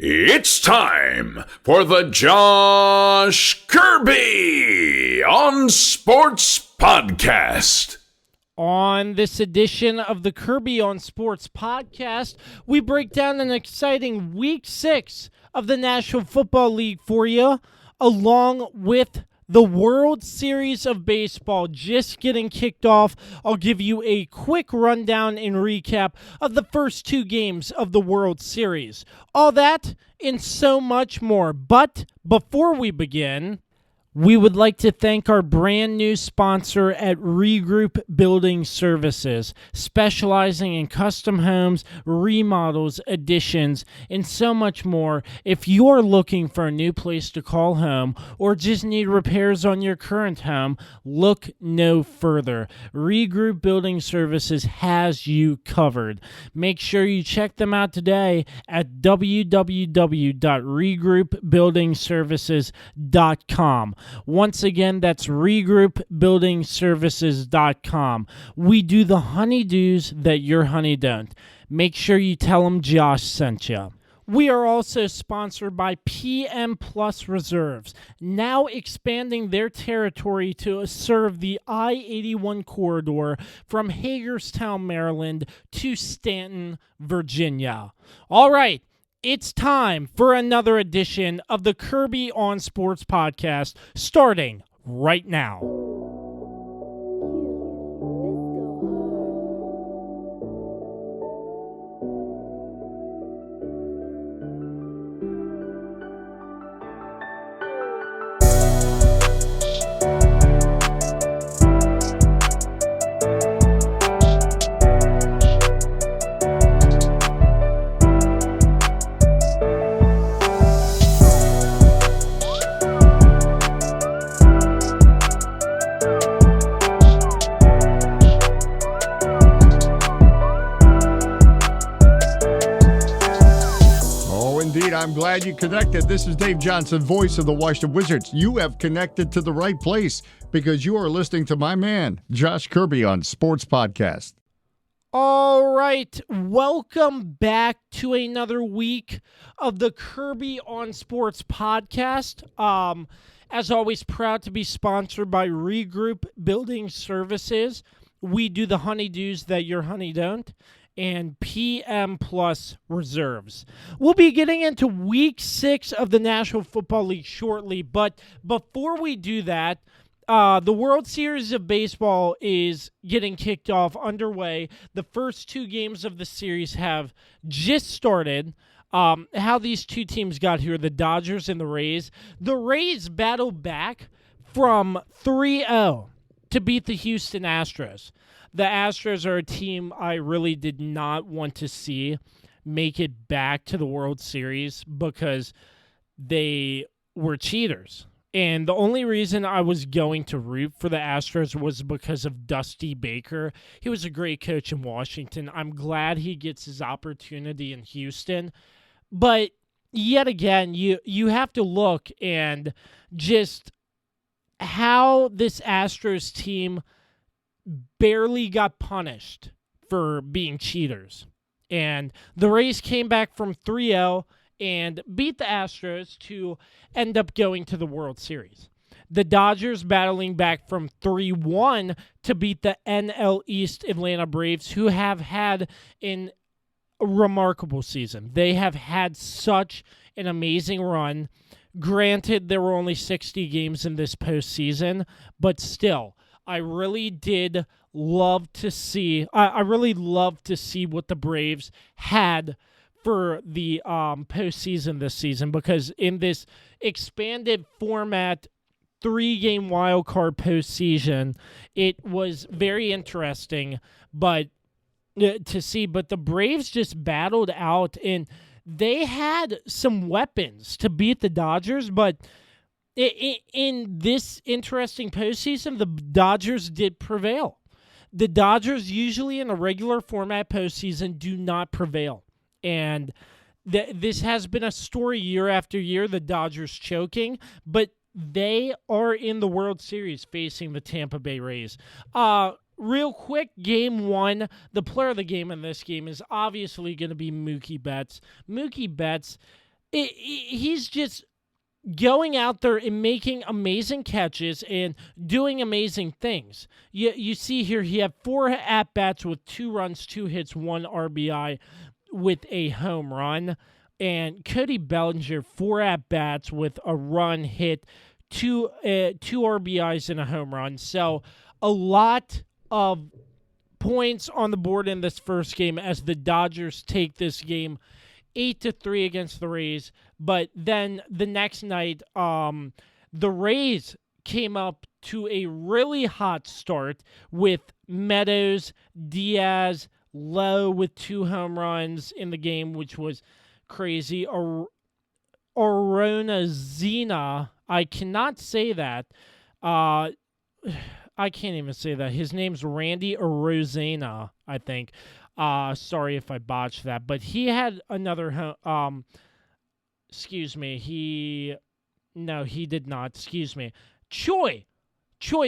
It's time for the Josh Kirby on Sports Podcast. On this edition of the Kirby on Sports Podcast, we break down an exciting Week 6 of the National Football League for you, along with the World Series of Baseball just getting kicked off. I'll give you a quick rundown and recap of the first two games of the World Series. All that and so much more. But before we begin, we would like to thank our brand new sponsor at Regroup Building Services, specializing in custom homes, remodels, additions, and so much more. If you're looking for a new place to call home or just need repairs on your current home, look no further. Regroup Building Services has you covered. Make sure you check them out today at www.regroupbuildingservices.com. Once again, that's regroupbuildingservices.com. We do the honeydews that your honey don't. Make sure you tell them Josh sent you. We are also sponsored by PM Plus Reserves, now expanding their territory to serve the I-81 corridor from Hagerstown, Maryland to Stanton, Virginia. All right. It's time for another edition of the Kirby on Sports Podcast, starting right now. I'm glad you connected. This is Dave Johnson, voice of the Washington Wizards. You have connected to the right place because you are listening to my man, Josh Kirby, on Sports Podcast. All right, welcome back to another week of the Kirby on Sports Podcast. As always, proud to be sponsored by Regroup Building Services. We do the honeydews that your honey don't. And PM Plus Reserves. We'll be getting into Week 6 of the National Football League shortly, but before we do that, the World Series of Baseball is getting kicked off, underway. The first two games of the series have just started. How these two teams got here, the Dodgers and the Rays. The Rays battled back from 3-0 to beat the Houston Astros. The Astros are a team I really did not want to see make it back to the World Series because they were cheaters. And the only reason I was going to root for the Astros was because of Dusty Baker. He was a great coach in Washington. I'm glad he gets his opportunity in Houston. But yet again, you have to look and just how this Astros team barely got punished for being cheaters. And the Rays came back from 3-0 and beat the Astros to end up going to the World Series. The Dodgers battling back from 3-1 to beat the NL East Atlanta Braves, who have had a remarkable season. They have had such an amazing run. Granted, there were only 60 games in this postseason, but still, I really did love to see. I really loved to see what the Braves had for the postseason this season, because in this expanded format, 3-game wild card postseason, it was very interesting. But to see, but the Braves just battled out, and they had some weapons to beat the Dodgers, but in this interesting postseason, the Dodgers did prevail. The Dodgers usually in a regular format postseason do not prevail. And this has been a story year after year, the Dodgers choking, but they are in the World Series facing the Tampa Bay Rays. Real quick, game one, the player of the game in this game is obviously going to be Mookie Betts. Mookie Betts, he's just going out there and making amazing catches and doing amazing things. You see here, he had 4 at-bats with 2 runs, 2 hits, 1 RBI with a home run. And Cody Bellinger, 4 at-bats with a run, hit, 2 RBIs and a home run. So a lot of points on the board in this first game as the Dodgers take this game 8-3 against the Rays. But then the next night, the Rays came up to a really hot start with Meadows, Diaz, Lowe with 2 home runs in the game, which was crazy. Oronazina, I cannot say that. I can't even say that. His name's Randy Arozena, I think. Sorry if I botched that, but he had another. Excuse me. He did not. Excuse me. Choi,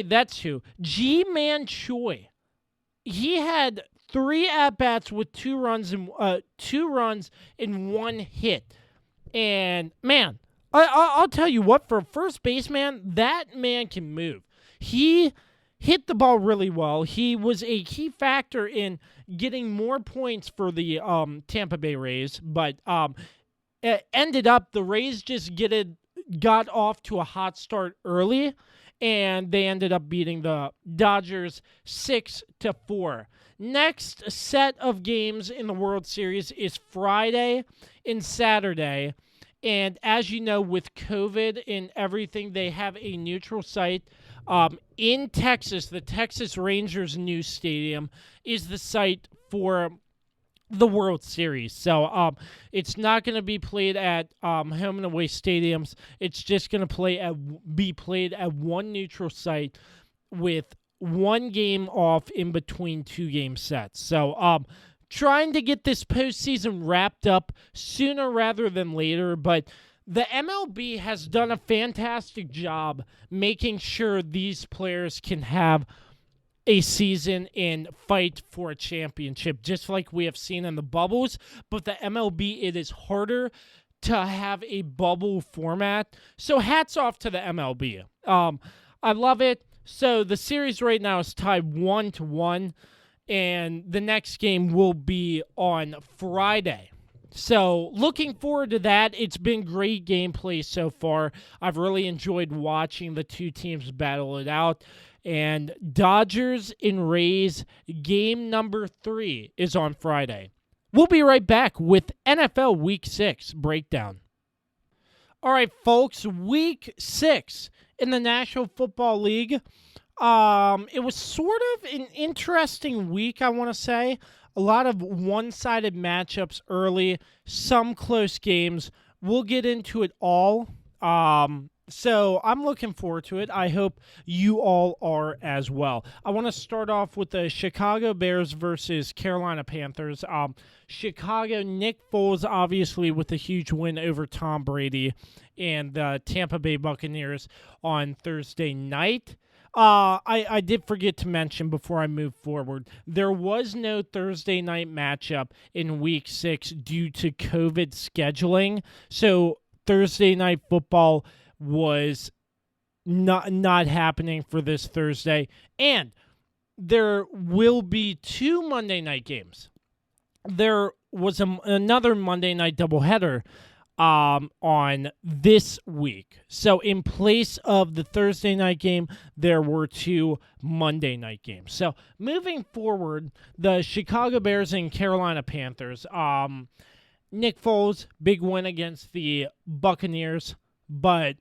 that's who. G-Man Choi. He had 3 at bats with 2 runs and 1 hit. And man, I'll tell you what. For a first baseman, that man can move. He hit the ball really well. He was a key factor in getting more points for the Tampa Bay Rays, but it ended up the Rays just got off to a hot start early, and they ended up beating the Dodgers 6-4. Next set of games in the World Series is Friday and Saturday, and as you know, with COVID and everything, they have a neutral site in Texas. The Texas Rangers' new stadium is the site for the World Series. So it's not going to be played at home and away stadiums. It's just going to be played at one neutral site with 1 game off in between 2 game sets. So trying to get this postseason wrapped up sooner rather than later, but the MLB has done a fantastic job making sure these players can have a season and fight for a championship, just like we have seen in the bubbles. But the MLB, it is harder to have a bubble format. So hats off to the MLB. I love it. So the series right now is tied 1-1, and the next game will be on Friday. So looking forward to that. It's been great gameplay so far. I've really enjoyed watching the 2 teams battle it out. And Dodgers and Rays game number 3 is on Friday. We'll be right back with NFL Week 6 breakdown. All right, folks, Week 6 in the National Football League. It was sort of an interesting week, I want to say. A lot of one-sided matchups early, some close games. We'll get into it all. So I'm looking forward to it. I hope you all are as well. I want to start off with the Chicago Bears versus Carolina Panthers. Chicago, Nick Foles, obviously, with a huge win over Tom Brady and the Tampa Bay Buccaneers on Thursday night. I did forget to mention before I move forward, there was no Thursday night matchup in Week 6 due to COVID scheduling. So Thursday night football was not happening for this Thursday. And there will be 2 Monday night games. There was another Monday night doubleheader on this week. So in place of the Thursday night game, there were 2 Monday night games. So moving forward, the Chicago Bears and Carolina Panthers. Nick Foles, big win against the Buccaneers. But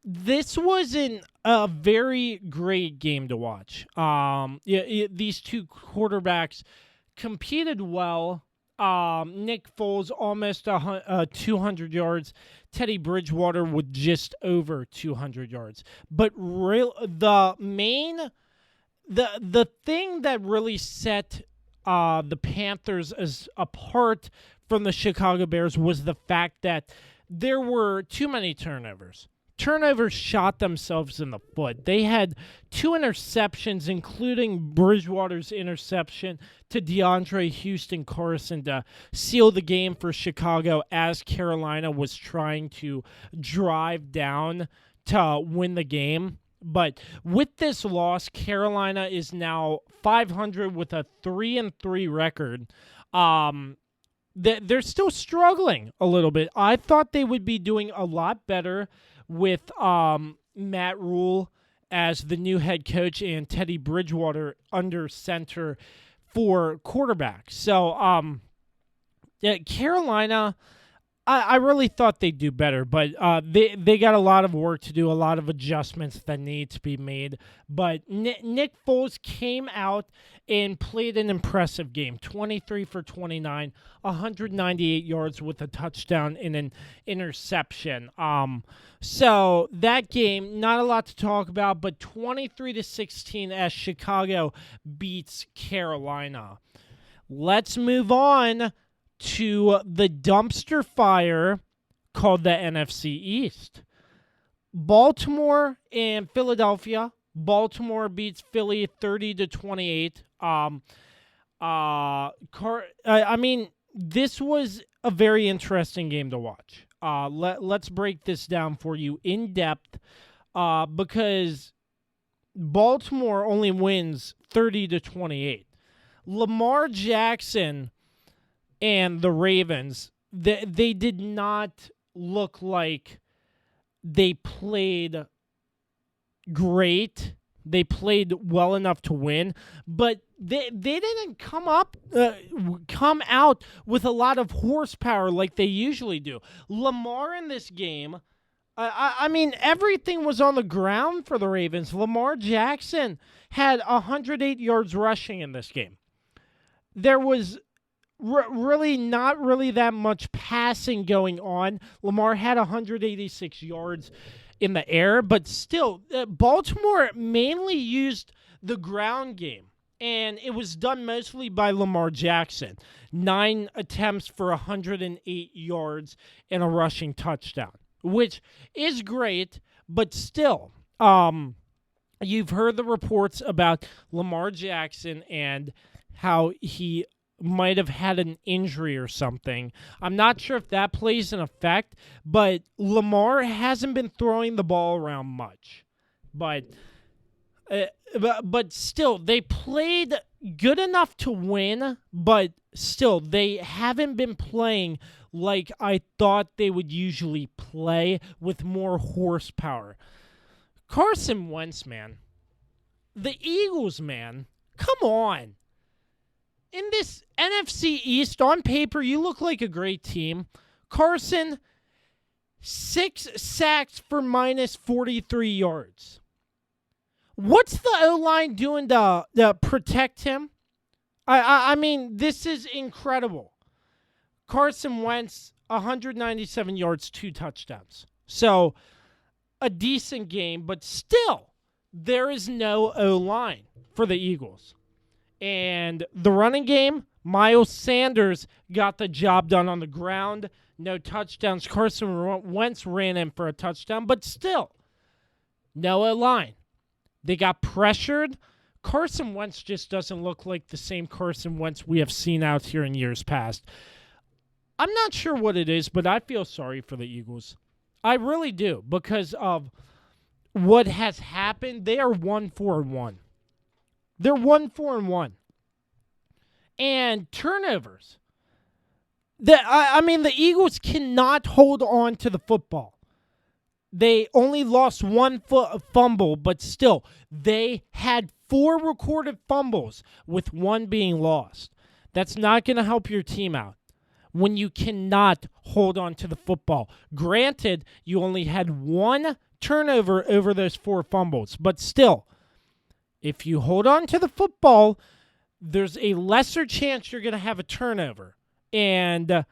this wasn't a very great game to watch. These 2 quarterbacks competed well. Nick Foles almost 200 yards. Teddy Bridgewater with just over 200 yards. But the thing that really set the Panthers apart from the Chicago Bears was the fact that there were too many turnovers. turnovers shot themselves in the foot. They had 2 interceptions, including Bridgewater's interception to DeAndre Houston Carson to seal the game for Chicago as Carolina was trying to drive down to win the game. But with this loss, Carolina is now 500 with a 3-3 record. They're still struggling a little bit. I thought they would be doing a lot better with Matt Rule as the new head coach and Teddy Bridgewater under center for quarterback. So Carolina, I really thought they'd do better, but they got a lot of work to do, a lot of adjustments that need to be made. But Nick Foles came out and played an impressive game, 23 for 29, 198 yards with a touchdown and an interception. So that game, not a lot to talk about, but 23-16 as Chicago beats Carolina. Let's move on to the dumpster fire called the NFC East. Baltimore and Philadelphia. Baltimore beats Philly 30-28. I mean, this was a very interesting game to watch. Let's break this down for you in depth because Baltimore only wins 30-28. Lamar Jackson and the Ravens, they did not look like they played great. They played well enough to win, but they didn't come out with a lot of horsepower like they usually do. Lamar in this game, I mean, everything was on the ground for the Ravens. Lamar Jackson had 108 yards rushing in this game. There was really not really that much passing going on. Lamar had 186 yards in the air, but still, Baltimore mainly used the ground game, and it was done mostly by Lamar Jackson. 9 attempts for 108 yards and a rushing touchdown, which is great, but still, you've heard the reports about Lamar Jackson and how he might have had an injury or something. I'm not sure if that plays an effect, but Lamar hasn't been throwing the ball around much. But still, they played good enough to win, but still, they haven't been playing like I thought they would usually play with more horsepower. Carson Wentz, man. The Eagles, man. Come on. In this NFC East, on paper, you look like a great team. Carson, 6 sacks for minus 43 yards. What's the O-line doing to protect him? I mean, this is incredible. Carson Wentz, 197 yards, 2 touchdowns. So, a decent game, but still, there is no O-line for the Eagles. And the running game, Miles Sanders got the job done on the ground. No touchdowns. Carson Wentz ran in for a touchdown, but still, no O-line. They got pressured. Carson Wentz just doesn't look like the same Carson Wentz we have seen out here in years past. I'm not sure what it is, but I feel sorry for the Eagles. I really do, because of what has happened. They are 1-4-1. They're 1-4-1. And turnovers. I mean, the Eagles cannot hold on to the football. They only lost 1 fumble, but still, they had 4 recorded fumbles with 1 being lost. That's not going to help your team out when you cannot hold on to the football. Granted, you only had 1 turnover over those 4 fumbles, but still, if you hold on to the football, there's a lesser chance you're going to have a turnover. And,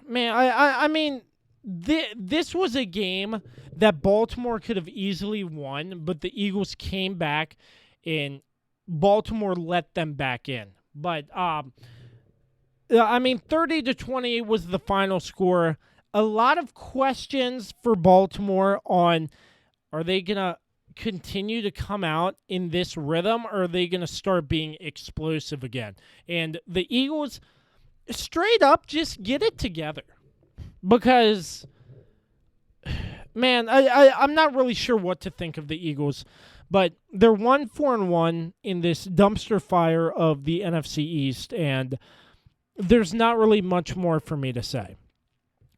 man, I mean, this was a game that Baltimore could have easily won, but the Eagles came back and Baltimore let them back in. But, I mean, 30-28 was the final score. a lot of questions for Baltimore on, are they going to continue to come out in this rhythm, or are they going to start being explosive again? And the Eagles, straight up, just get it together. Because, man, I'm not really sure what to think of the Eagles, but they're 1-4-1 in this dumpster fire of the NFC East, and there's not really much more for me to say.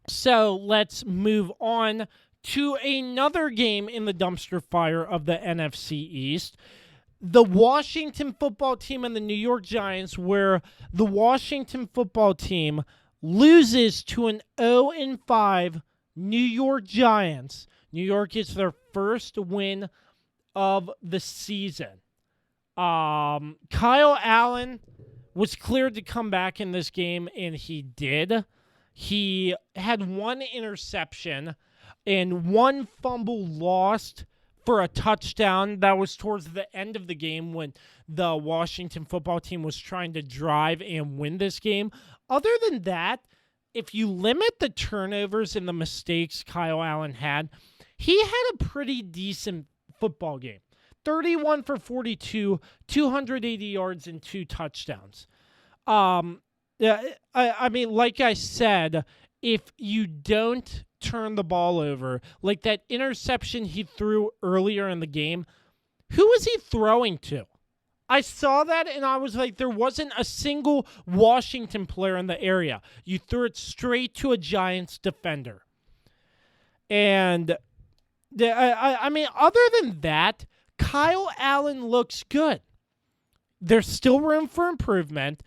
So let's move on to another game in the dumpster fire of the NFC East. The Washington football team and the New York Giants, where the Washington football team loses to an 0-5 New York Giants. New York gets their first win of the season. Kyle Allen was cleared to come back in this game, and he did. He had one interception and one fumble lost for a touchdown. That was towards the end of the game when the Washington football team was trying to drive and win this game. Other than that, if you limit the turnovers and the mistakes Kyle Allen had, he had a pretty decent football game. 31 for 42, 280 yards, and 2 touchdowns. I mean, like I said, if you don't turn the ball over, like that interception he threw earlier in the game, who was he throwing to? I saw that and I was like, there wasn't a single Washington player in the area. You threw it straight to a Giants defender. And I mean, other than that, Kyle Allen looks good. There's still room for improvement.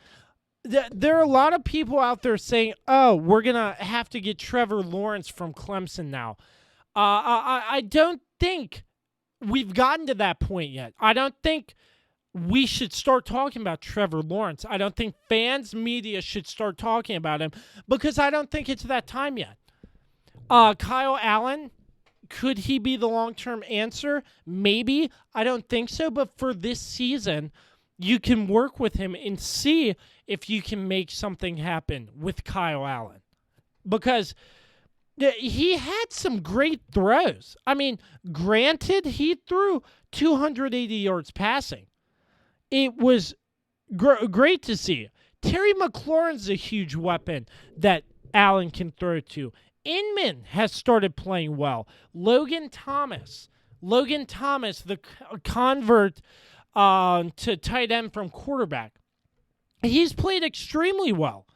There are a lot of people out there saying, oh, we're going to have to get Trevor Lawrence from Clemson now. I don't think we've gotten to that point yet. I don't think we should start talking about Trevor Lawrence. I don't think fans, media should start talking about him because I don't think it's that time yet. Kyle Allen, could he be the long-term answer? Maybe. I don't think so. But for this season, you can work with him and see if you can make something happen with Kyle Allen. Because he had some great throws. I mean, granted, he threw 280 yards passing. It was great to see. Terry McLaurin's a huge weapon that Allen can throw to. Inman has started playing well. Logan Thomas, the convert to tight end from quarterback, he's played extremely well.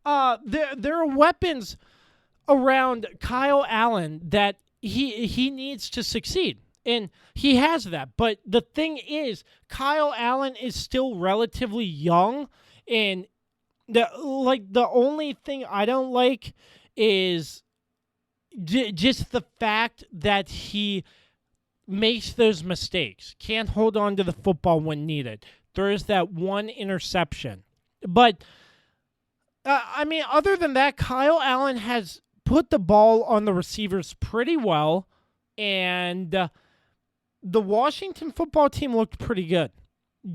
There are weapons around Kyle Allen that he needs to succeed, and he has that. But the thing is, Kyle Allen is still relatively young, and the only thing I don't like is just the fact that he makes those mistakes, can't hold on to the football when needed. There's that one interception. But, I mean, other than that, Kyle Allen has put the ball on the receivers pretty well, and the Washington football team looked pretty good.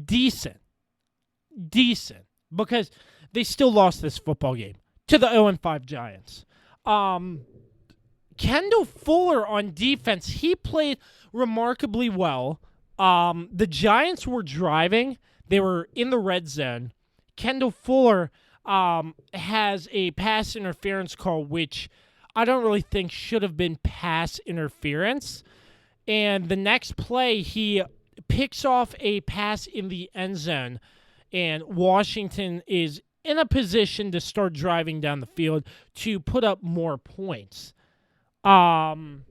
Decent. Because they still lost this football game to the 0-5 Giants. Kendall Fuller on defense, he played remarkably well. The Giants were driving. They were in the red zone. Kendall Fuller has a pass interference call, which I don't really think should have been pass interference. And the next play, he picks off a pass in the end zone, and Washington is in a position to start driving down the field to put up more points. Devontae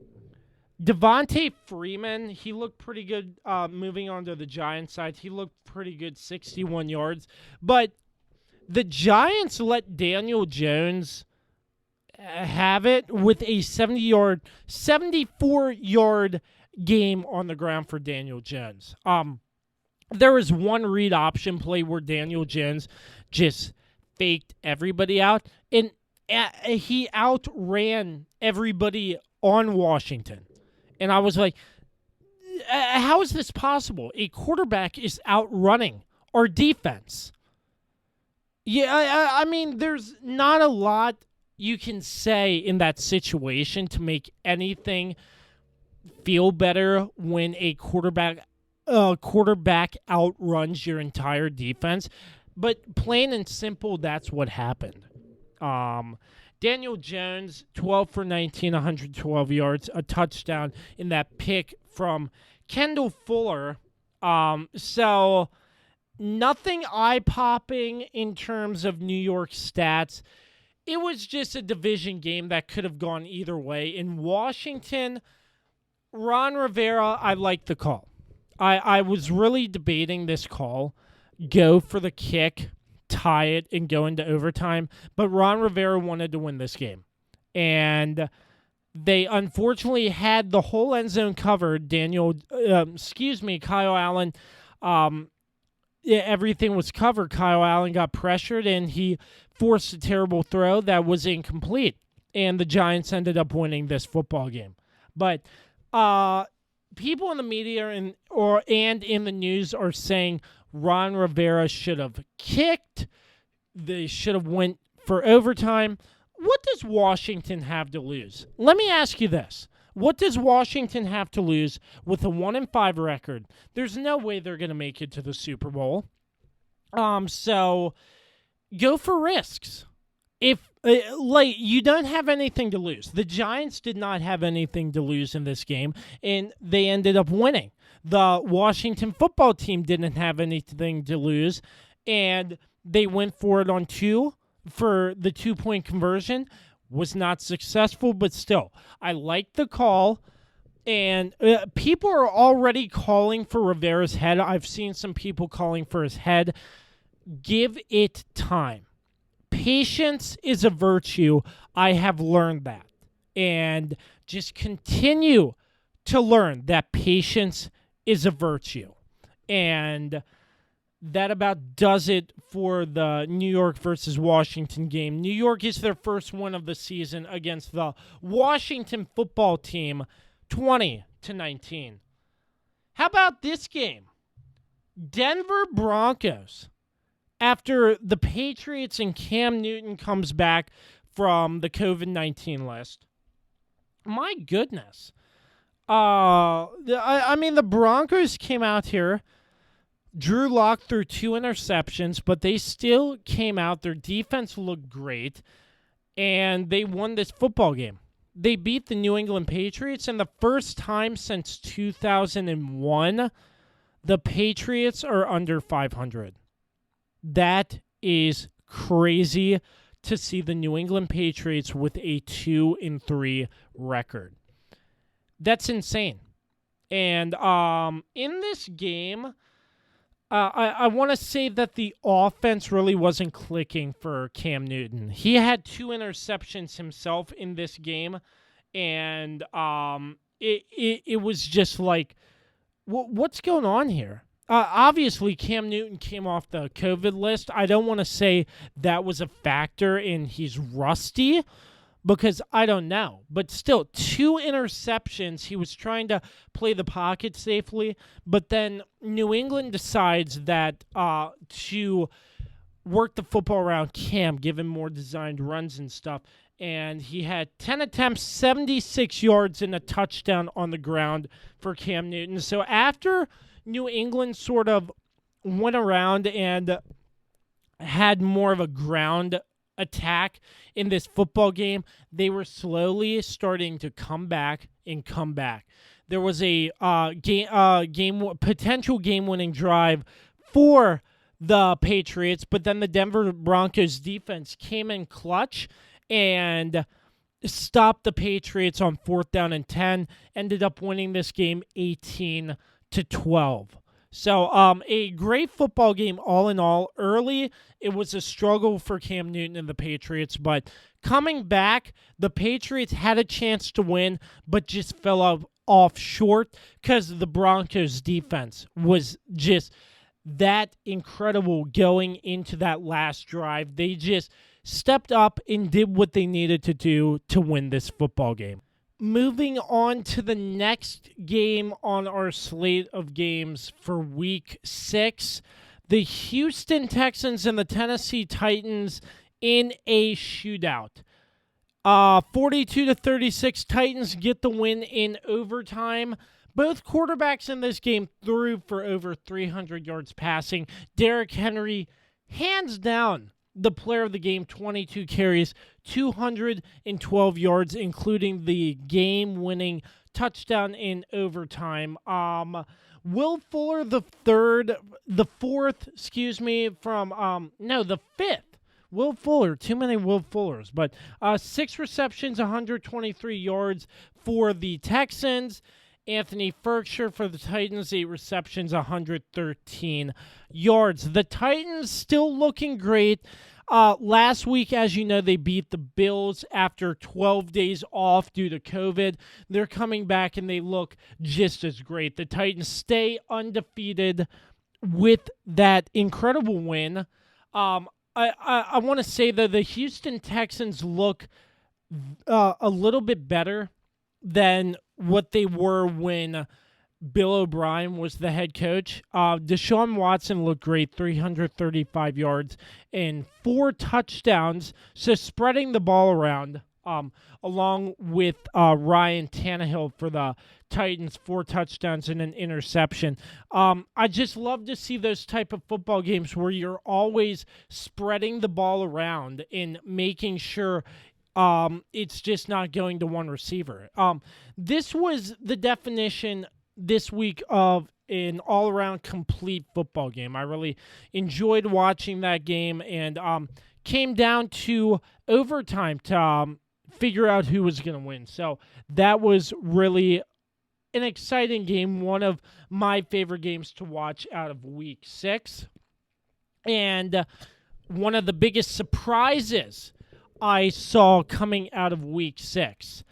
Freeman, he looked pretty good moving on to the Giants side. He looked pretty good, 61 yards. But the Giants let Daniel Jones have it with a 74-yard game on the ground for Daniel Jones. There was one read option play where Daniel Jones just faked everybody out, and he outran everybody on Washington. And I was like, how is this possible? A quarterback is outrunning our defense. Yeah, I mean, there's not a lot you can say in that situation to make anything feel better when a quarterback outruns your entire defense. But plain and simple, that's what happened. Daniel Jones, 12 for 19, 112 yards, a touchdown in that pick from Kendall Fuller. So nothing eye-popping in terms of New York stats. It was just a division game that could have gone either way. In Washington, Ron Rivera, I like the call. I was really debating this call. Go for the kick, tie it, and go into overtime. But Ron Rivera wanted to win this game. And they unfortunately had the whole end zone covered. Kyle Allen, everything was covered. Kyle Allen got pressured, and he forced a terrible throw that was incomplete. And the Giants ended up winning this football game. But people in the media and in the news are saying Ron Rivera should have kicked. They should have went for overtime. What does Washington have to lose? Let me ask you this. What does Washington have to lose with a 1-5 record? There's no way they're going to make it to the Super Bowl. So go for risks. If you don't have anything to lose. The Giants did not have anything to lose in this game, and they ended up winning. The Washington football team didn't have anything to lose, and they went for it on 2 for the 2-point conversion. Was not successful, but still, I like the call. And people are already calling for Rivera's head. I've seen some people calling for his head. Give it time. Patience is a virtue. I have learned that. And just continue to learn that patience is a virtue. And that about does it for the New York versus Washington game. New York is their first win of the season against the Washington football team, 20-19. How about this game? Denver Broncos. After the Patriots and Cam Newton comes back from the COVID-19 list. My goodness. The Broncos came out here. Drew Lock threw 2 interceptions, but they still came out. Their defense looked great, and they won this football game. They beat the New England Patriots, and the first time since 2001, the Patriots are under 500. That is crazy to see the New England Patriots with a 2-3 record. That's insane. And in this game, I want to say that the offense really wasn't clicking for Cam Newton. He had 2 interceptions himself in this game, and it was just like, what's going on here? Obviously, Cam Newton came off the COVID list. I don't want to say that was a factor in he's rusty, because I don't know. But still, 2 interceptions. He was trying to play the pocket safely, but then New England decides that to work the football around Cam, give him more designed runs and stuff. And he had 10 attempts, 76 yards, and a touchdown on the ground for Cam Newton. So after New England sort of went around and had more of a ground attack in this football game, they were slowly starting to come back. There was a potential game-winning drive for the Patriots, but then the Denver Broncos defense came in clutch and stopped the Patriots on 4th down and 10, ended up winning this game 18-12. So a great football game all in all. Early, it was a struggle for Cam Newton and the Patriots, but coming back, the Patriots had a chance to win, but just fell off short because the Broncos defense was just that incredible going into that last drive. They just stepped up and did what they needed to do to win this football game. Moving on to the next game on our slate of games for Week 6, the Houston Texans and the Tennessee Titans in a shootout. 42-36, Titans get the win in overtime. Both quarterbacks in this game threw for over 300 yards passing. Derrick Henry, hands down, the player of the game, 22 carries, 212 yards, including the game-winning touchdown in overtime. Will Fuller, the fifth. Will Fuller, too many Will Fullers, but 6 receptions, 123 yards for the Texans. Anthony Ferkshire for the Titans, 8 receptions, 113 yards. The Titans still looking great. Last week, as you know, they beat the Bills after 12 days off due to COVID. They're coming back, and they look just as great. The Titans stay undefeated with that incredible win. I want to say that the Houston Texans look a little bit better than what they were when Bill O'Brien was the head coach. Deshaun Watson looked great, 335 yards and 4 touchdowns, so spreading the ball around, along with Ryan Tannehill for the Titans, 4 touchdowns and an interception. I just love to see those type of football games where you're always spreading the ball around and making sure it's just not going to one receiver. This was the definition this week of an all-around complete football game. I really enjoyed watching that game, and came down to overtime to figure out who was going to win. So that was really an exciting game, one of my favorite games to watch out of Week 6. And one of the biggest surprises I saw coming out of Week 6.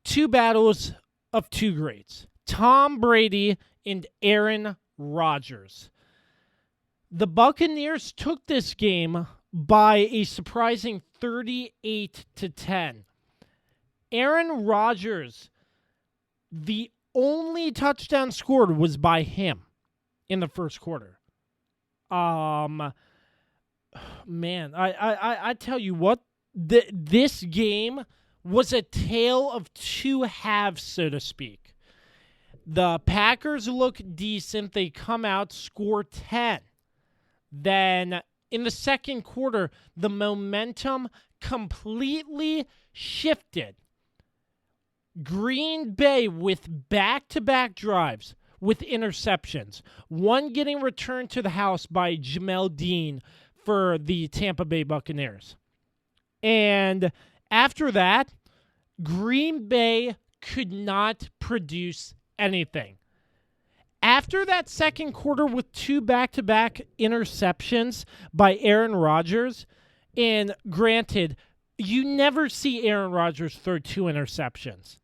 2 battles of 2 greats. Tom Brady and Aaron Rodgers. The Buccaneers took this game by a surprising 38-10. Aaron Rodgers, the only touchdown scored was by him in the first quarter. Man, I tell you what, this game was a tale of 2 halves, so to speak. The Packers look decent. They come out, score 10. Then in the second quarter, the momentum completely shifted. Green Bay with back-to-back drives with interceptions. One getting returned to the house by Jamel Dean for the Tampa Bay Buccaneers. And after that, Green Bay could not produce anything. After that second quarter with 2 back-to-back interceptions by Aaron Rodgers, and granted, you never see Aaron Rodgers throw 2 interceptions.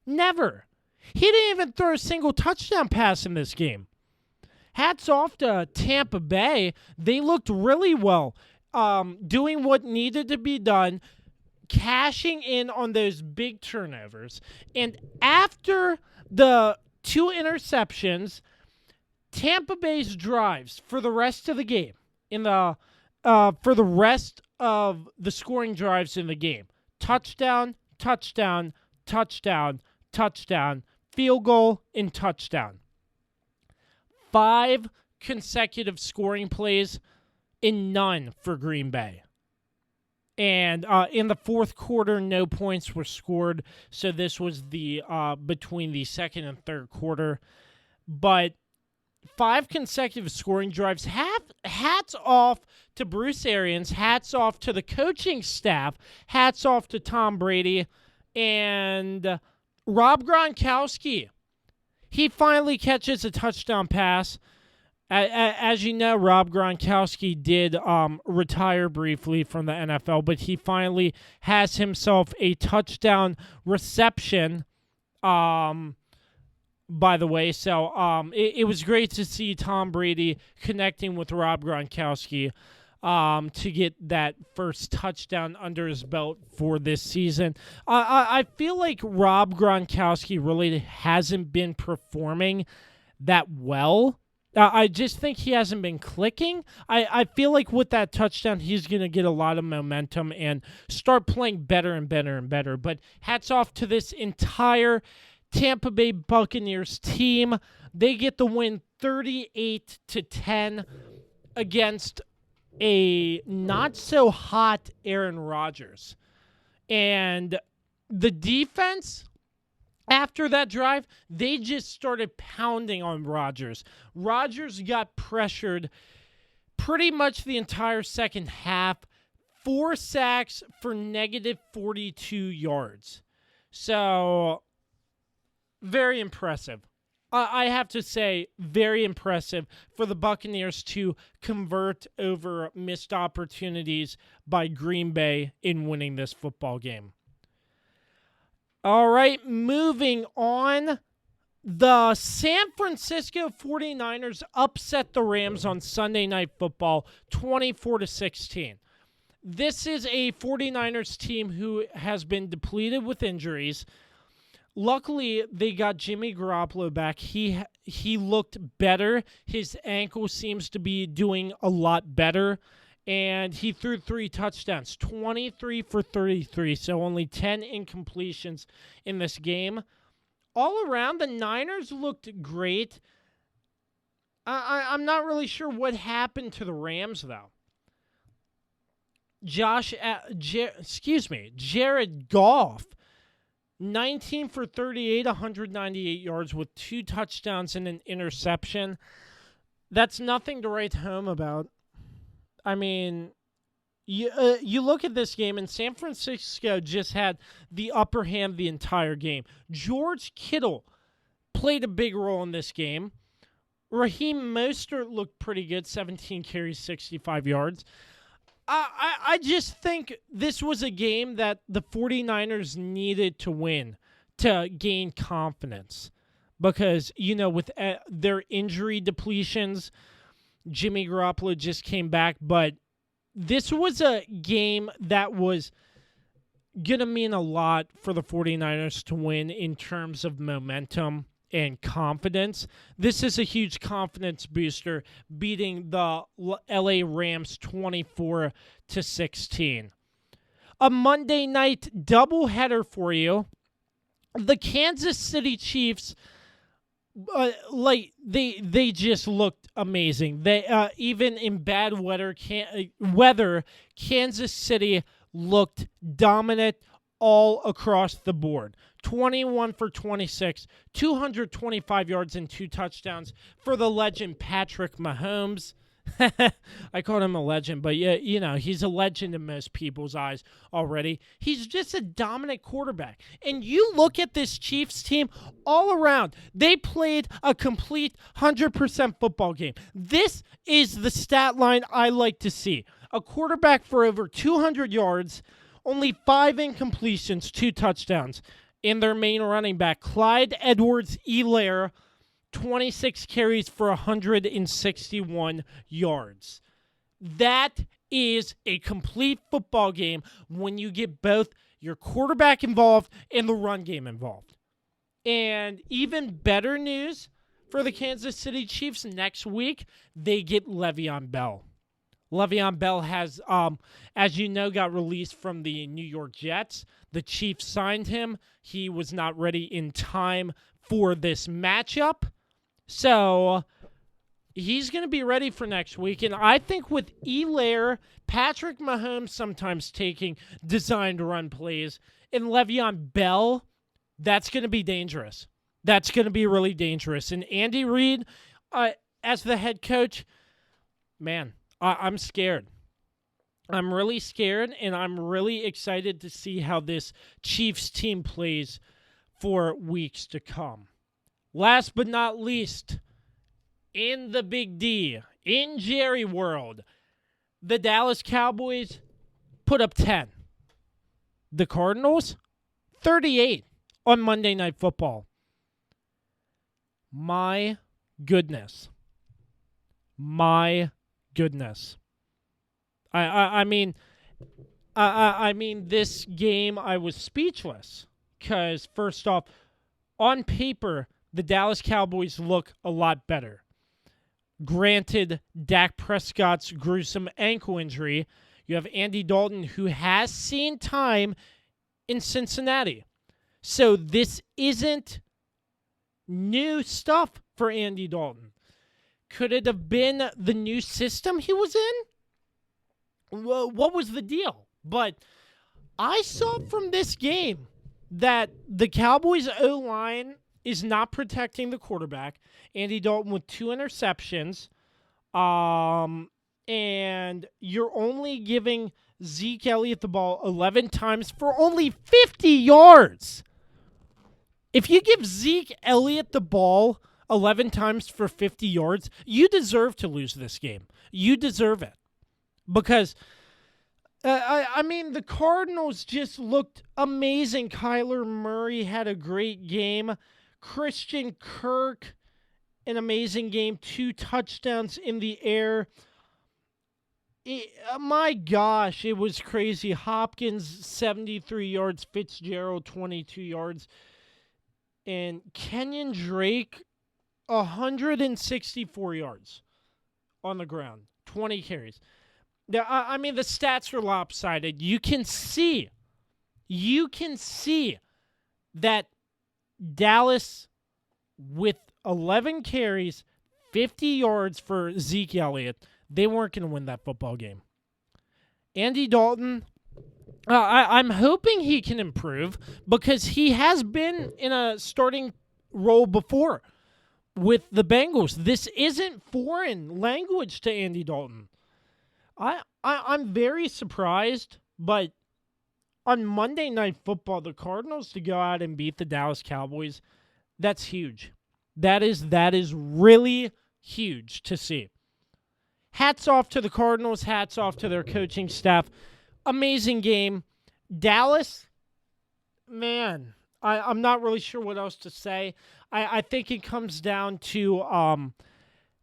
Never. He didn't even throw a single touchdown pass in this game. Hats off to Tampa Bay. They looked really well, doing what needed to be done, cashing in on those big turnovers. And after the 2 interceptions, Tampa Bay's drives for the rest of the game, for the rest of the scoring drives in the game, touchdown, touchdown, touchdown, touchdown, field goal, and touchdown. 5 consecutive scoring plays and none for Green Bay. And in the fourth quarter, no points were scored. So this was the between the second and third quarter. But 5 consecutive scoring drives. Hats off to Bruce Arians. Hats off to the coaching staff. Hats off to Tom Brady. And Rob Gronkowski. He finally catches a touchdown pass. As you know, Rob Gronkowski did retire briefly from the NFL, but he finally has himself a touchdown reception, by the way. So it was great to see Tom Brady connecting with Rob Gronkowski to get that first touchdown under his belt for this season. I feel like Rob Gronkowski really hasn't been performing that well I just think he hasn't been clicking. I feel like with that touchdown, he's going to get a lot of momentum and start playing better and better and better. But hats off to this entire Tampa Bay Buccaneers team. They get the win 38-10 against a not-so-hot Aaron Rodgers. And the defense, after that drive, they just started pounding on Rodgers. Rodgers got pressured pretty much the entire second half. 4 sacks for negative 42 yards. So, very impressive. I have to say, very impressive for the Buccaneers to convert over missed opportunities by Green Bay in winning this football game. All right, moving on. The San Francisco 49ers upset the Rams on Sunday Night Football 24-16. This is a 49ers team who has been depleted with injuries. Luckily, they got Jimmy Garoppolo back. He looked better. His ankle seems to be doing a lot better. And he threw 3 touchdowns, 23 for 33, so only 10 incompletions in this game. All around, the Niners looked great. I'm not really sure what happened to the Rams, though. Jared Goff, 19 for 38, 198 yards with 2 touchdowns and an interception. That's nothing to write home about. I mean, you look at this game, and San Francisco just had the upper hand the entire game. George Kittle played a big role in this game. Raheem Mostert looked pretty good, 17 carries, 65 yards. I just think this was a game that the 49ers needed to win to gain confidence. Because, with their injury depletions, Jimmy Garoppolo just came back, but this was a game that was going to mean a lot for the 49ers to win in terms of momentum and confidence. This is a huge confidence booster, beating the LA Rams 24-16. A Monday night doubleheader for you. The Kansas City Chiefs, they just looked amazing. They even in bad weather, Kansas City looked dominant all across the board. 21 for 26, 225 yards and 2 touchdowns for the legend Patrick Mahomes. I called him a legend, but yeah, he's a legend in most people's eyes already. He's just a dominant quarterback. And you look at this Chiefs team all around. They played a complete 100% football game. This is the stat line I like to see. A quarterback for over 200 yards, only 5 incompletions, 2 touchdowns. In their main running back, Clyde Edwards-Helaire, 26 carries for 161 yards. That is a complete football game when you get both your quarterback involved and the run game involved. And even better news for the Kansas City Chiefs next week, they get LeVeon Bell. LeVeon Bell has, as you know, got released from the New York Jets. The Chiefs signed him. He was not ready in time for this matchup. So he's going to be ready for next week. And I think with Helaire, Patrick Mahomes sometimes taking designed run plays, and Le'Veon Bell, that's going to be dangerous. That's going to be really dangerous. And Andy Reid, as the head coach, man, I'm scared. I'm really scared, and I'm really excited to see how this Chiefs team plays for weeks to come. Last but not least, in the Big D, in Jerry World, the Dallas Cowboys put up 10. The Cardinals, 38 on Monday Night Football. My goodness. My goodness. I mean, this game, I was speechless. Because, first off, on paper, the Dallas Cowboys look a lot better. Granted, Dak Prescott's gruesome ankle injury. You have Andy Dalton, who has seen time in Cincinnati. So this isn't new stuff for Andy Dalton. Could it have been the new system he was in? What was the deal? But I saw from this game that the Cowboys' O-line is not protecting the quarterback. Andy Dalton with 2 interceptions. And you're only giving Zeke Elliott the ball 11 times for only 50 yards. If you give Zeke Elliott the ball 11 times for 50 yards, you deserve to lose this game. You deserve it. Because, the Cardinals just looked amazing. Kyler Murray had a great game. Christian Kirk, an amazing game. 2 touchdowns in the air. My gosh, it was crazy. Hopkins, 73 yards. Fitzgerald, 22 yards. And Kenyon Drake, 164 yards on the ground. 20 carries. The stats are lopsided. You can see that Dallas, with 11 carries, 50 yards for Zeke Elliott, they weren't going to win that football game. Andy Dalton, I'm hoping he can improve because he has been in a starting role before with the Bengals. This isn't foreign language to Andy Dalton. I'm very surprised, but on Monday Night Football, the Cardinals to go out and beat the Dallas Cowboys, that's huge. That is really huge to see. Hats off to the Cardinals. Hats off to their coaching staff. Amazing game. Dallas, man, I'm not really sure what else to say. I think it comes down to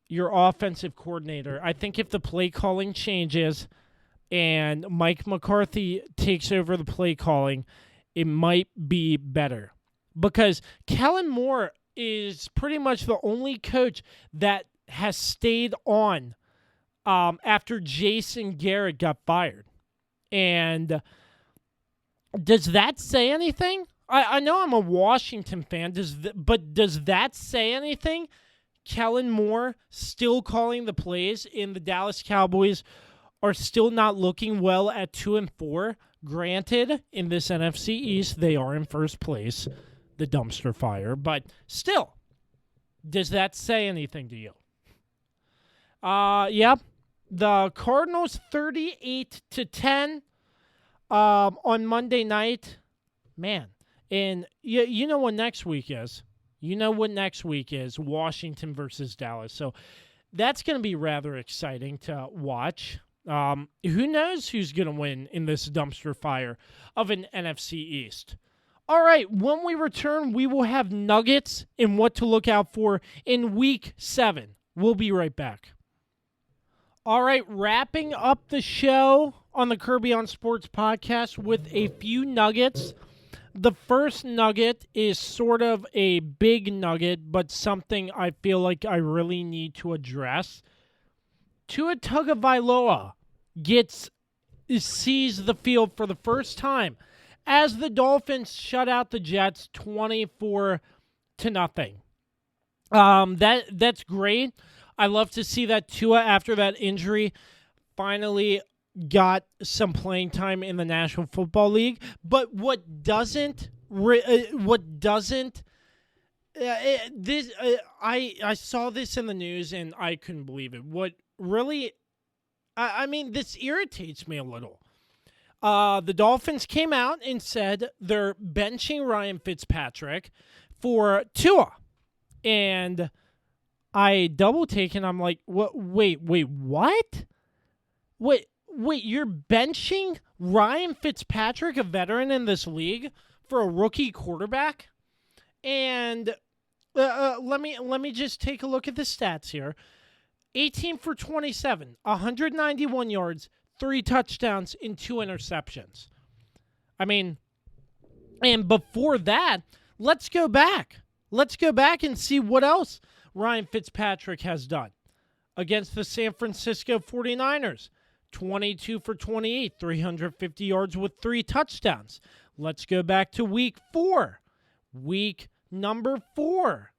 your offensive coordinator. I think if the play calling changes and Mike McCarthy takes over the play calling, it might be better. Because Kellen Moore is pretty much the only coach that has stayed on after Jason Garrett got fired. And does that say anything? I know I'm a Washington fan, but does that say anything? Kellen Moore still calling the plays, and the Dallas Cowboys are still not looking well at 2-4. Granted, in this NFC East, they are in first place, the dumpster fire. But still, does that say anything to you? Yeah. The Cardinals 38-10 on Monday night. Man, and you know what next week is. You know what next week is, Washington versus Dallas. So that's going to be rather exciting to watch. Who knows who's going to win in this dumpster fire of an NFC East? All right, when we return, we will have nuggets and what to look out for in Week 7. We'll be right back. All right, wrapping up the show on the Kirby on Sports podcast with a few nuggets. The first nugget is sort of a big nugget, but something I feel like I really need to address. Tua Tagovailoa sees the field for the first time as the Dolphins shut out the Jets 24-0. That's great. I love to see that Tua, after that injury, finally got some playing time in the National Football League. But I saw this in the news and I couldn't believe it. What really, this irritates me a little. The Dolphins came out and said they're benching Ryan Fitzpatrick for Tua. And I double-take and I'm like, wait, what? Wait, you're benching Ryan Fitzpatrick, a veteran in this league, for a rookie quarterback? And let me just take a look at the stats here. 18 for 27, 191 yards, 3 touchdowns, and 2 interceptions. And before that, let's go back. Let's go back and see what else Ryan Fitzpatrick has done. against the San Francisco 49ers. 22 for 28, 350 yards with 3 touchdowns. Let's go back to week 4. Week number 4.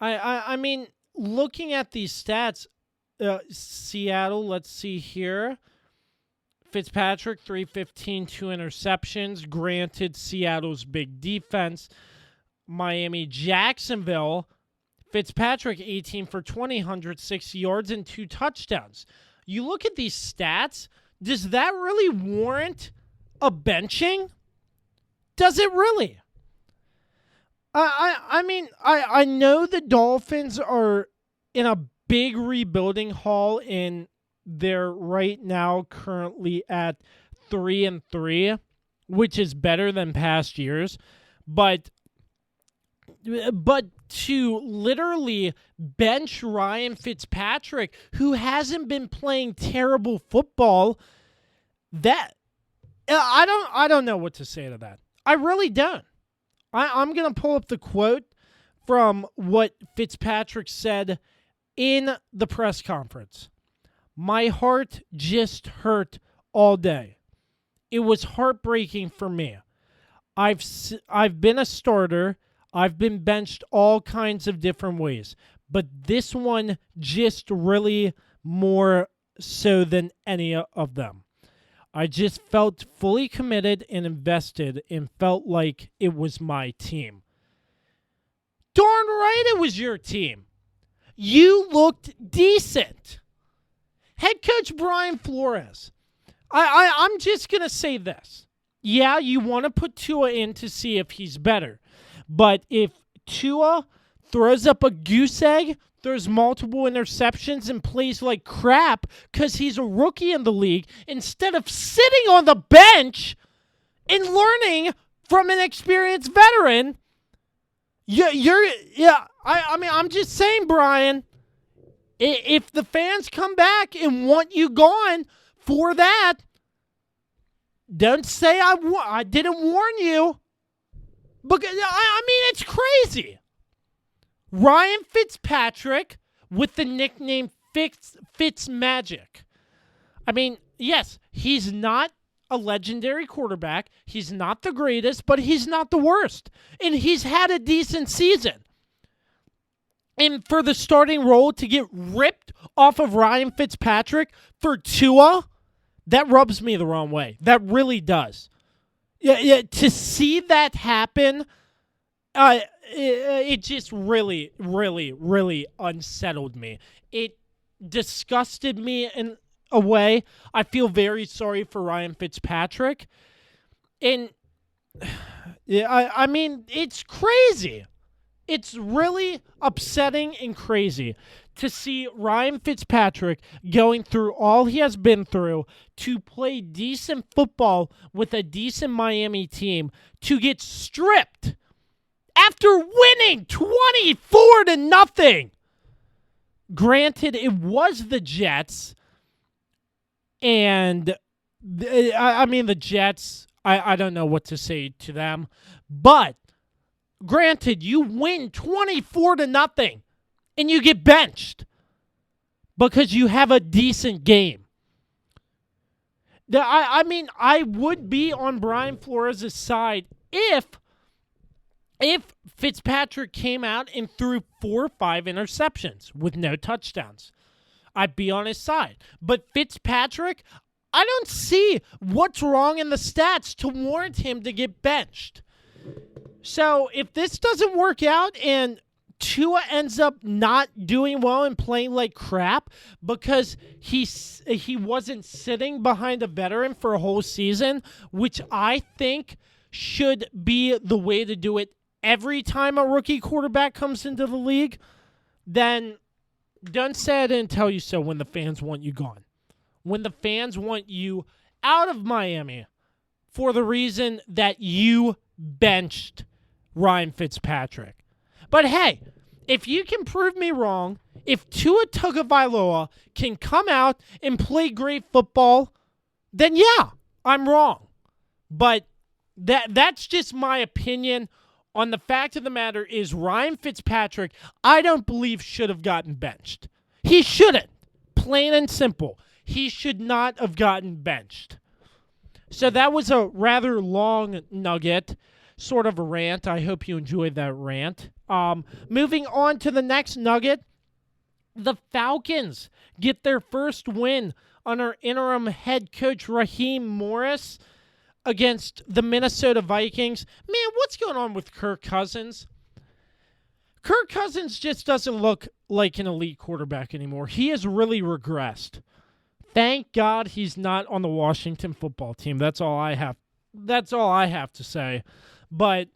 I mean, looking at these stats, Seattle, let's see here. Fitzpatrick, 315, 2 interceptions. Granted, Seattle's big defense. Miami, Jacksonville. Fitzpatrick, 18 for 20, 160 yards and 2 touchdowns. You look at these stats, does that really warrant a benching? Does it really? I mean, I know the Dolphins are in a big rebuilding haul, and they're right now currently at 3-3, which is better than past years. But to literally bench Ryan Fitzpatrick, who hasn't been playing terrible football, that I don't know what to say to that. I really don't. I'm going to pull up the quote from what Fitzpatrick said in the press conference. My heart just hurt all day. It was heartbreaking for me. I've been a starter. I've been benched all kinds of different ways, but this one just really more so than any of them. I just felt fully committed and invested and felt like it was my team. Darn right it was your team. You looked decent. Head coach Brian Flores. I'm just going to say this. Yeah, you want to put Tua in to see if he's better. But if Tua throws up a goose egg, throws multiple interceptions, and plays like crap because he's a rookie in the league, instead of sitting on the bench and learning from an experienced veteran, I mean, I'm just saying, Brian, if the fans come back and want you gone for that, don't say I didn't warn you. Because, I mean, it's crazy. Ryan Fitzpatrick with the nickname Fitzmagic. I mean, yes, he's not a legendary quarterback. He's not the greatest, but he's not the worst. And he's had a decent season. And for the starting role to get ripped off of Ryan Fitzpatrick for Tua, that rubs me the wrong way. That really does. Yeah, to see that happen, it just really, really, really unsettled me. It disgusted me in a way. I feel very sorry for Ryan Fitzpatrick. And, I mean, it's crazy. It's really upsetting and crazy to see Ryan Fitzpatrick going through all he has been through to play decent football with a decent Miami team to get stripped after winning 24-0. Granted, it was the Jets, and I mean, the Jets, I don't know what to say to them, but granted, you win 24-0. And you get benched because you have a decent game. I mean, I would be on Brian Flores' side if Fitzpatrick came out and threw 4 or 5 interceptions with no touchdowns. I'd be on his side. But Fitzpatrick, I don't see what's wrong in the stats to warrant him to get benched. So if this doesn't work out and Tua ends up not doing well and playing like crap because he wasn't sitting behind a veteran for a whole season, which I think should be the way to do it every time a rookie quarterback comes into the league, then don't say I didn't tell you so when the fans want you gone. When the fans want you out of Miami for the reason that you benched Ryan Fitzpatrick. But hey, if you can prove me wrong, if Tua Tagovailoa can come out and play great football, then yeah, I'm wrong. But that's just my opinion on the fact of the matter is Ryan Fitzpatrick, I don't believe should have gotten benched. He shouldn't. Plain and simple. He should not have gotten benched. So that was a rather long nugget, sort of a rant. I hope you enjoyed that rant. Moving on to the next nugget, the Falcons get their first win under interim head coach Raheem Morris against the Minnesota Vikings. Man, what's going on with Kirk Cousins? Kirk Cousins just doesn't look like an elite quarterback anymore. He has really regressed. Thank God he's not on the Washington football team. That's all I have to say. But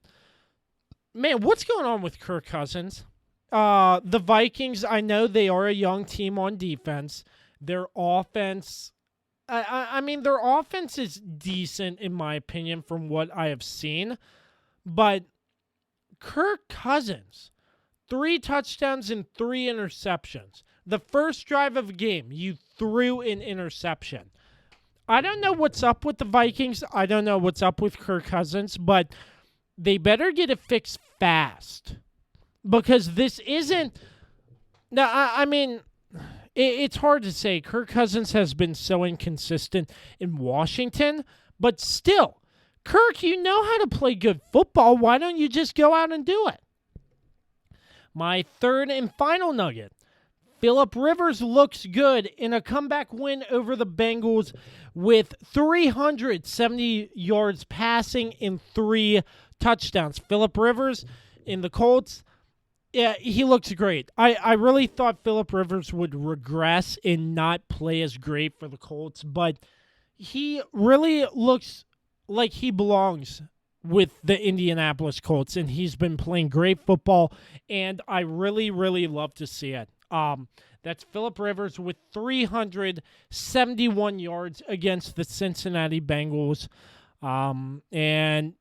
man, what's going on with Kirk Cousins? The Vikings, I know they are a young team on defense. Their offense, I mean, their offense is decent in my opinion from what I have seen. But Kirk Cousins, 3 touchdowns and 3 interceptions. The first drive of a game, you threw an interception. I don't know what's up with the Vikings. I don't know what's up with Kirk Cousins, but they better get it fixed fast. Because this isn't... Now, I mean, it's hard to say. Kirk Cousins has been so inconsistent in Washington, but still, Kirk, you know how to play good football. Why don't you just go out and do it? My third and final nugget. Phillip Rivers looks good in a comeback win over the Bengals with 370 yards passing and 3 touchdowns. Phillip Rivers in the Colts, yeah, he looks great. I really thought Phillip Rivers would regress and not play as great for the Colts, but he really looks like he belongs with the Indianapolis Colts, and he's been playing great football, and I really, really love to see it. That's Phillip Rivers with 371 yards against the Cincinnati Bengals. And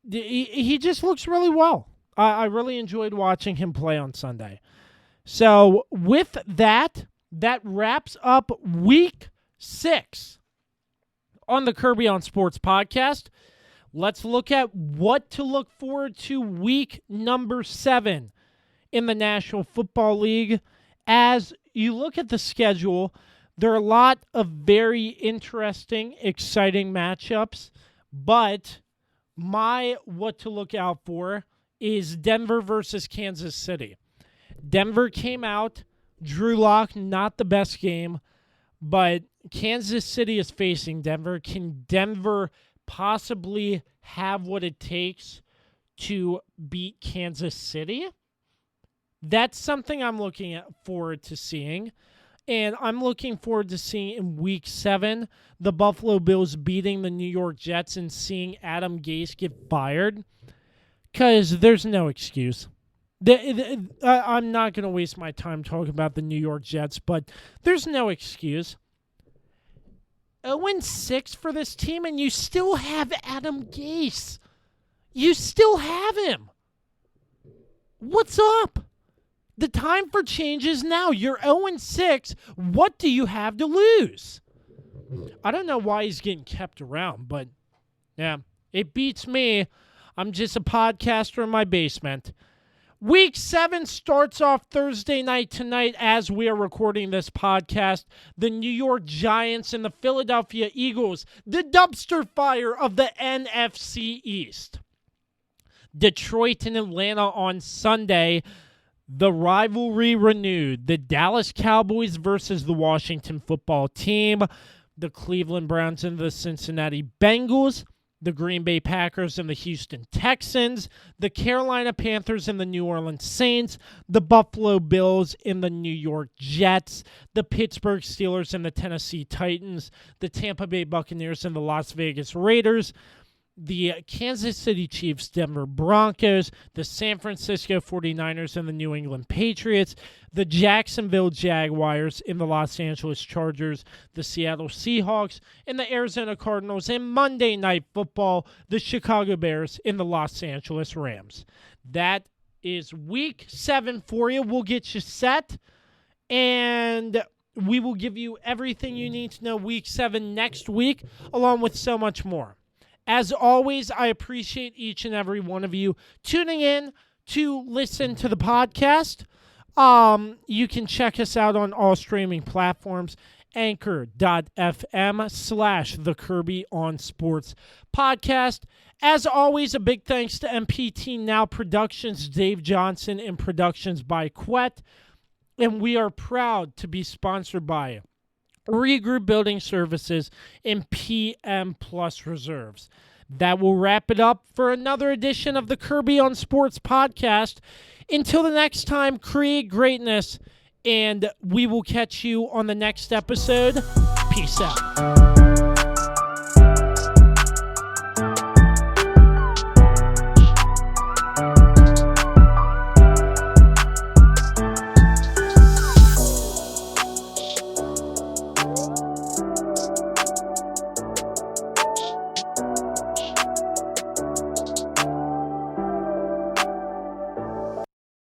he just looks really well. I really enjoyed watching him play on Sunday. So with that wraps up Week 6 on the Kirby on Sports podcast. Let's look at what to look forward to week number 7 in the National Football League. As you look at the schedule, there are a lot of very interesting, exciting matchups, but my what to look out for is Denver versus Kansas City. Denver came out, Drew Lock, not the best game, but Kansas City is facing Denver. Can Denver possibly have what it takes to beat Kansas City? That's something I'm looking forward to seeing. And I'm looking forward to seeing in Week 7 the Buffalo Bills beating the New York Jets and seeing Adam Gase get fired. Because there's no excuse. I'm not going to waste my time talking about the New York Jets, but there's no excuse. 0-6 for this team, and you still have Adam Gase. You still have him. What's up? The time for change is now. You're 0-6. What do you have to lose? I don't know why he's getting kept around, but yeah, it beats me. I'm just a podcaster in my basement. Week 7 starts off Thursday night tonight as we are recording this podcast. The New York Giants and the Philadelphia Eagles, the dumpster fire of the NFC East. Detroit and Atlanta on Sunday. The rivalry renewed. The Dallas Cowboys versus the Washington football team. The Cleveland Browns and the Cincinnati Bengals. The Green Bay Packers and the Houston Texans, the Carolina Panthers and the New Orleans Saints, the Buffalo Bills and the New York Jets, the Pittsburgh Steelers and the Tennessee Titans, the Tampa Bay Buccaneers and the Las Vegas Raiders, the Kansas City Chiefs, Denver Broncos, the San Francisco 49ers and the New England Patriots, the Jacksonville Jaguars and the Los Angeles Chargers, the Seattle Seahawks and the Arizona Cardinals, and Monday Night Football, the Chicago Bears and the Los Angeles Rams. That is Week 7 for you. We'll get you set, and we will give you everything you need to know Week 7 next week, along with so much more. As always, I appreciate each and every one of you tuning in to listen to the podcast. You can check us out on all streaming platforms. Anchor.fm/The Kirby on Sports Podcast. As always, a big thanks to MPT Now Productions, Dave Johnson, and Productions by Quet. And we are proud to be sponsored by Regroup Building Services and PM Plus Reserves. That will wrap it up for another edition of the Kirby on Sports Podcast. Until the next time, create greatness, and we will catch you on the next episode. Peace out.